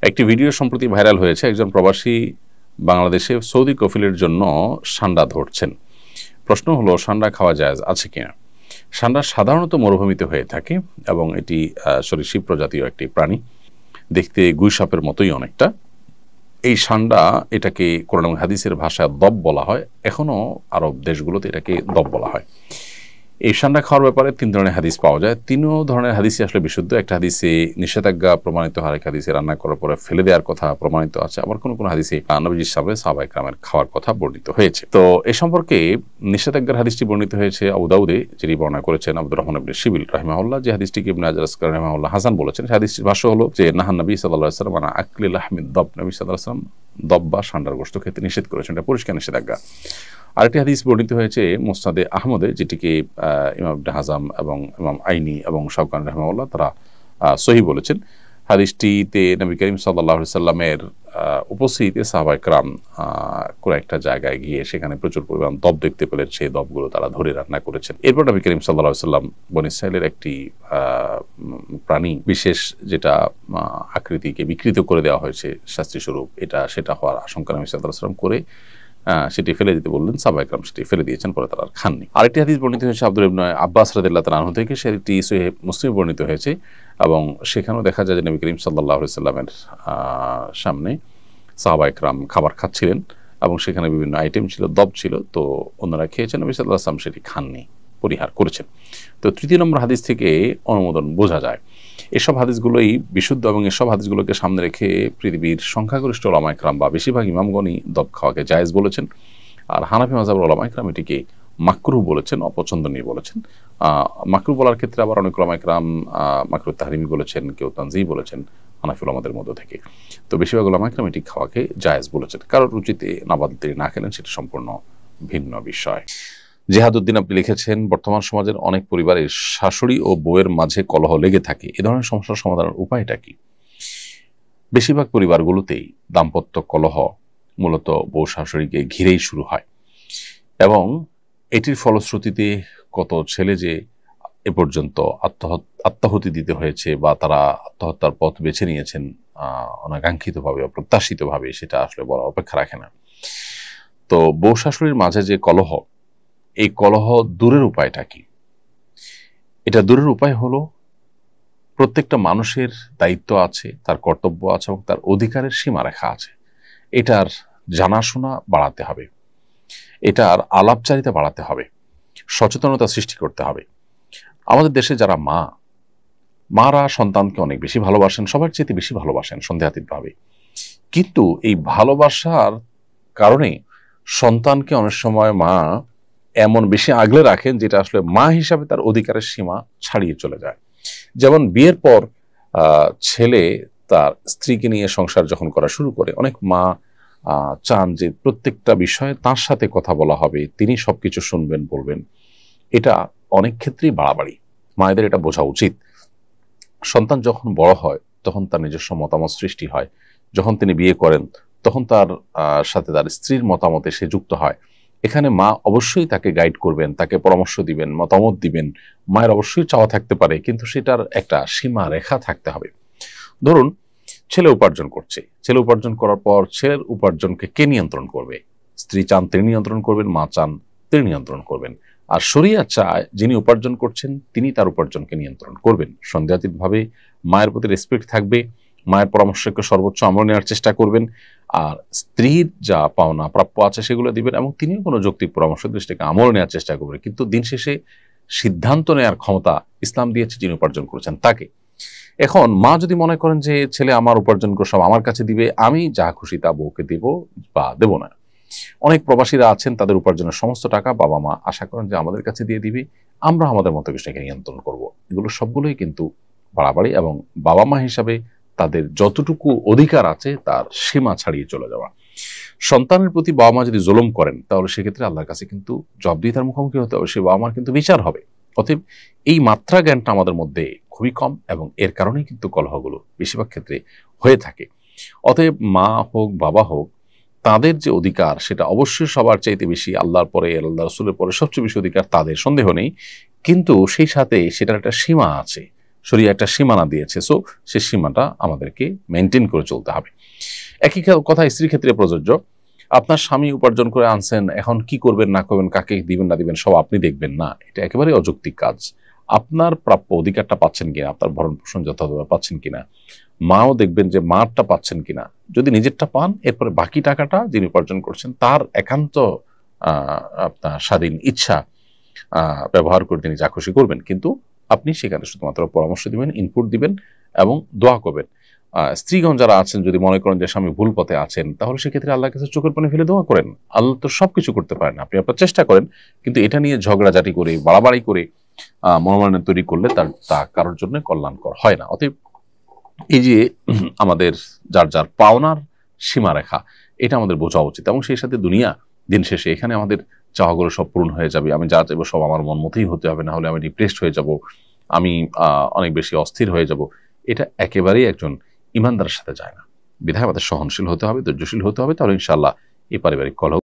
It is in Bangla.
একটি ভিডিও সম্প্রতি ভাইরাল হয়েছে। একজন প্রবাসী বাংলাদেশে সৌদি কফিলের জন্য সান্ডা ধরছেন। প্রশ্ন হলো, সান্ডা খাওয়া জায়েজ আছে কিনা? সান্ডা সাধারণত মরুভূমিতে হয়ে থাকে এবং এটি সরীসৃপ প্রজাতীয় একটি প্রাণী, দেখতে গুই সাপের মতোই অনেকটা। এই সান্ডা, এটাকে কোরআন এবং হাদিসের ভাষায় দব বলা হয়। এখনও আরব দেশগুলোতে এটাকে দব বলা হয়। এই সান্ডা খাওয়ার ব্যাপারে 3 ধরনের হাদিস পাওয়া যায়। 3 ধরনের হাদিসই আসলে বিশুদ্ধ। একটা হাদিসে নিষেধাজ্ঞা প্রমাণিত, আরেক হাদিসে রান্না করার পরে ফেলে দেওয়ার কথা প্রমাণিত আছে, আবার কোন কোন হাদিসে নবীজির সামনে সাহাবায়ে কেরামের খাওয়ার কথা বর্ণিত হয়েছে। তো এ সম্পর্কে নিষেধাজ্ঞার হাদিসটি বর্ণিত হয়েছে আবু দাউদে, যিনি বর্ণনা করেছেন আব্দুর রহমান ইবনে শিবিল রাহিমাহুল্লাহ, যে হাদিসটিকে ইবনে হাজার আসকালানি রাহিমাহুল্লাহ হাসান বলেছেন। সেই হাদিসটির ভাষ্য হলো যে নাহান নবী সাল্লাল্লাহু আলাইহি ওয়াসাল্লাম আন আকলি লাহমিদ দব, নবী সাল্লাল্লাহু আলাইহি ওয়াসাল্লাম দব বা সান্ডার গোশত খেতে নিষেধ করেছেন। এটা পরিষ্কার নিষেধাজ্ঞা। আরেকটি হাদিস বর্ণিত হয়েছে মুসনাদে আহমদে, যেটিকে ইমাম ইবনে হাজাম এবং ইমাম আইনি এবং শাওকানি রাহিমাহুল্লাহ তারা সহিহ বলেছেন। হাদিসটিতে নবী করিম সাল্লাল্লাহু আলাইহি সাল্লামের উপস্থিতিতে সাহাবায়ে কেরাম কোন একটা জায়গায় গিয়ে সেখানে প্রচুর পরিমাণ দব দেখতে পেলেন। সেই দবগুলো তারা ধরে রান্না করেছেন। এরপর নবী করিম সাল্লাল্লাহু আলাইহি সাল্লাম বনী ইসরাঈলের একটি প্রাণী বিশেষ, যেটা আকৃতিকে বিকৃত করে দেওয়া হয়েছে শাস্তিস্বরূপ, সেটা হওয়ার আশঙ্কা নবী সাল্লাল্লাহু আলাইহি সাল্লাম করে সেটি ফেলে দিতে বললেন। সাহাবায়ে কেরাম সেটি ফেলে দিয়েছেন, পরে তারা আর খাননি। আরেকটি হাদিস বর্ণিত হয়েছে আব্দুল্লাহ ইবনে আব্বাস রাদিয়াল্লাহু তাআলা আনহু থেকে, সেটি সহিহ মুসলিমে বর্ণিত হয়েছে এবং সেখানেও দেখা যায় যে নবী করিম সাল্লাল্লাহু আলাইহি সাল্লামের সামনে সাহাবায়ে কেরাম খাবার খাচ্ছিলেন এবং সেখানে বিভিন্ন আইটেম ছিল, দব ছিল। তো অন্যরা খেয়েছেন, নবী সাল্লাল্লাহু আলাইহি সাল্লাম সেটি খাননি, পরিহার করেছেন। তো 3 নম্বর হাদিস থেকে অনুমোদন বোঝা যায়। এসব হাদিসগুলোই বিশুদ্ধ এবং এসব হাদিসগুলোকে সামনে রেখে পৃথিবীর সংখ্যাগরিষ্ঠ ওলামায়ে কেরাম বা বেশিরভাগ ইমামগণই দব খাওয়াকে জায়েজ বলেছেন। আর হানাফি মাযহাবের ওলামায়ে কেরাম এটিকে মাকরুহ বলেছেন, অপছন্দনীয় বলেছেন। মাকরুহ বলার ক্ষেত্রে আবার অনেক ওলামায়ে কেরাম মাকরুহ তাহরিমি বলেছেন, কেউ তানজিহ বলেছেন হানাফি ওলামাদের মধ্য থেকে। তো বেশিরভাগ ওলামায়ে কেরাম এটি খাওয়াকে জায়েজ বলেছেন। কারোর রুচিতে নাবাদ তিনি না খেলেন, সেটা সম্পূর্ণ ভিন্ন বিষয়। জেহাদউদ্দিন আপনি লিখেছেন, বর্তমান সমাজের অনেক পরিবারে শাশুড়ি ও বউয়ের মাঝে কলহ লেগে থাকে। এ ধরনের সমস্যার সমাধানের উপায়টা কি? বেশিরভাগ পরিবারগুলোতেই দাম্পত্য কলহ মূলত বউ শাশুড়িকে ঘিরেই শুরু হয় এবং এটির ফলশ্রুতিতে কত ছেলে যে এ পর্যন্ত আত্মাহুতি দিতে হয়েছে বা তারা আত্মহত্যার পথ বেছে নিয়েছেন অনাকাঙ্ক্ষিতভাবে, অপ্রত্যাশিতভাবে, সেটা আসলে বলা অপেক্ষা রাখে না। তো বউ শাশুড়ির মাঝে যে কলহ, এই কলহ দূরের উপায়টা কি? এটা দূরের উপায় হলো, প্রত্যেকটা মানুষের দায়িত্ব আছে, তার কর্তব্য আছে এবং তার অধিকারের সীমারেখা আছে। এটার জানাশোনা বাড়াতে হবে, এটার আলাপচারিতা বাড়াতে হবে, সচেতনতা সৃষ্টি করতে হবে। আমাদের দেশে যারা মারা সন্তানকে অনেক বেশি ভালোবাসেন, সবার চেয়ে বেশি ভালোবাসেন সন্দেহাতীতভাবে। কিন্তু এই ভালোবাসার কারণে সন্তানকে অনেক সময় মা এমন বেশি আগলে রাখেন যেটা আসলে মা হিসাবে তার অধিকারের সীমা ছাড়িয়ে চলে যায়। যেমন বিয়ের পর ছেলে তার স্ত্রীকে নিয়ে সংসার যখন করা শুরু করে, অনেক মা চান যে প্রত্যেকটা বিষয়ে তার সাথে কথা বলা হবে, তিনি সবকিছু শুনবেন, বলবেন। এটা অনেক ক্ষেত্রেই বাড়াবাড়ি। মায়েদের এটা বোঝা উচিত। সন্তান যখন বড় হয় তখন তার নিজস্ব মতামত সৃষ্টি হয়। যখন তিনি বিয়ে করেন তখন তার সাথে তার স্ত্রীর মতামতে সে যুক্ত হয়। এখানে মা অবশ্যই তাকে গাইড করবেন, তাকে পরামর্শ দিবেন, মতামত দিবেন। মায়ের অবশ্যই চাওয়া থাকতে পারে, কিন্তু সেটার একটা সীমা রেখা থাকতে হবে। ধরুন ছেলে উপার্জন করছে, ছেলে উপার্জন করার পর ছেলের উপার্জনকে কে নিয়ন্ত্রণ করবে? স্ত্রী চান তিনি নিয়ন্ত্রণ করবেন, মা চান তিনি নিয়ন্ত্রণ করবেন। আর শরিয়ত চায় যিনি উপার্জন করছেন তিনি তার উপার্জনকে নিয়ন্ত্রণ করবেন। সন্দেহাতীতভাবে মায়ের প্রতি রেসপেক্ট থাকবে, মায়ের পরামর্শকে সর্বোচ্চ আমল নেওয়ার চেষ্টা করবেন, আর স্ত্রীর যা পাওনা প্রাপ্য আছে সেগুলো দিবেন এবং তিনিও কোনো যৌক্তিক পরামর্শ দৃষ্টিকে আমল নেওয়ার চেষ্টা করবেন। কিন্তু দিন শেষে সিদ্ধান্ত নেওয়ার ক্ষমতা ইসলাম দিয়েছে যিনি উপার্জন করেছেন তাকে। এখন মা যদি মনে করেন যে ছেলে আমার উপার্জন করে সব আমার কাছে দিবে, আমি যা খুশি তা বউকে দেব বা দেব না। অনেক প্রবাসীরা আছেন, তাদের উপার্জনের সমস্ত টাকা বাবা মা আশা করেন যে আমাদের কাছে দিয়ে দিবে, আমরা আমাদের মতো কিছুকে নিয়ন্ত্রণ করব। এগুলো সবগুলোই কিন্তু বাড়াবাড়ি এবং বাবা মা হিসাবে তাদের যতটুকু অধিকার আছে তার সীমা ছাড়িয়ে চলে যাওয়া। সন্তানের প্রতি বাবা মা যদি জুলুম করেন তাহলে সেক্ষেত্রে আল্লাহর কাছে কিন্তু জবাবদিহিতার মুখোমুখি হতে হবে, সে বাবা মার কিন্তু বিচার হবে। অতএব এই মাত্রা জ্ঞানটা আমাদের মধ্যে খুবই কম এবং এর কারণেই কিন্তু কলহগুলো বেশিরভাগ ক্ষেত্রে হয়ে থাকে। অতএব মা হোক বাবা হোক, তাদের যে অধিকার সেটা অবশ্যই সবার চাইতে বেশি, আল্লাহর পরে আল্লাহ রাসূলের পরে সবচেয়ে বেশি অধিকার তাদের, সন্দেহ নেই। কিন্তু সেই সাথে সেটার একটা সীমা আছে। শরীয়ত একটা সীমানা দিয়েছে, সো সেই সীমাটা আমাদেরকে মেনটেন করে চলতে হবে। একই কথা স্ত্রীর ক্ষেত্রে প্রযোজ্য। আপনার স্বামী উপার্জন করে আনছেন, এখন কি করবেন না করবেন, কাকে দিবেন না দিবেন সব আপনি দেখবেন না, এটা একেবারে অযৌক্তিক কাজ। আপনার প্রাপ্য অধিকারটা পাচ্ছেন কিনা, আপনার ভরণ পোষণ যথাযথ পাচ্ছেন কিনা, মাও দেখবেন যে মারটা পাচ্ছেন কিনা। যদি নিজেরটা পান, এরপরে বাকি টাকাটা যিনি উপার্জন করছেন তার একান্ত আপনার স্বাধীন ইচ্ছা ব্যবহার করে তিনি যা খুশি করবেন, কিন্তু আপনি সেখানে শুধুমাত্র পরামর্শ দিবেন, ইনপুট দিবেন এবং দোয়া করবেন। স্ত্রীগণ যারা আছেন যদি মনে করেন যে স্বামী ভুল পথে আছেন, তাহলে সেক্ষেত্রে আল্লাহর কাছে চোখের পানি ফেলে দোয়া করেন। আল্লাহ তো সবকিছু করতে পারেন, আপনি আপনার চেষ্টা করেন, কিন্তু এটা নিয়ে ঝগড়াঝাটি করে বাড়াবাড়ি করে মনোমালিন্য তৈরি করলে তা কারোর জন্য কল্যাণকর হয় না। অতএব এই যে আমাদের যার যার পাওনার সীমারেখা, এটা আমাদের বোঝা উচিত, এবং সেই সাথে দুনিয়া দিন শেষে এখানে আমাদের চাওয়াগুলো সব পূরণ হয়ে যাবে। আমি যা চাইবো সব আমার মন মতেই হতে হবে, না হলে আমি ডিপ্রেসড হয়ে যাব, আমি অনেক বেশি অস্থির হয়ে যাব। এটা একেবারেই একজন ইমানদারের সাথে যায় না। বিধায় আমাদের সহনশীল হতে হবে, ধৈর্যশীল হতে হবে, তাহলে ইনশাআল্লাহ এই পারিবারিক কলহ